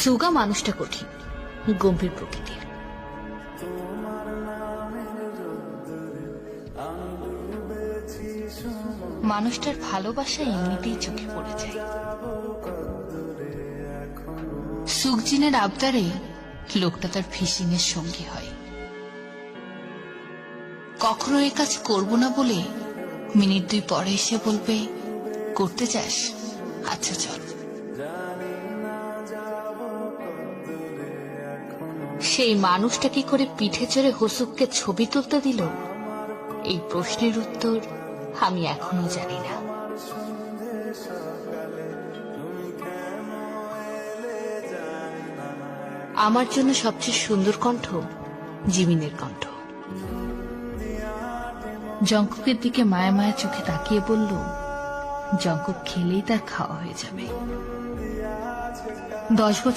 সুগা মানুষটা কঠিন, গম্ভীর প্রকৃতির। মানুষটার ভালোবাসা এমনিতেই চোখে পড়ে যায়। সুখজিনের আবদারে লোকটা তার ফিশিং এর সঙ্গী হয়। কখনো এ কাজ করব না বলে মিনিট 2 পরে এসে বলবে, করতে চাস? আচ্ছা চল। সেই মানুষটা কি করে পিঠে চড়ে হসুককে ছবি তুলতে দিল? এই প্রশ্নের উত্তর আমি এখনো জানি না। আমার জন্য সবচেয়ে সুন্দর কণ্ঠ জিমিনের কণ্ঠ। জঙ্কুকের দিকে মায়া মায়া চোখে তাকিয়ে বলল, জঙ্কুক খেলেই তার খাওয়া হয়ে যাবে। 10 বছর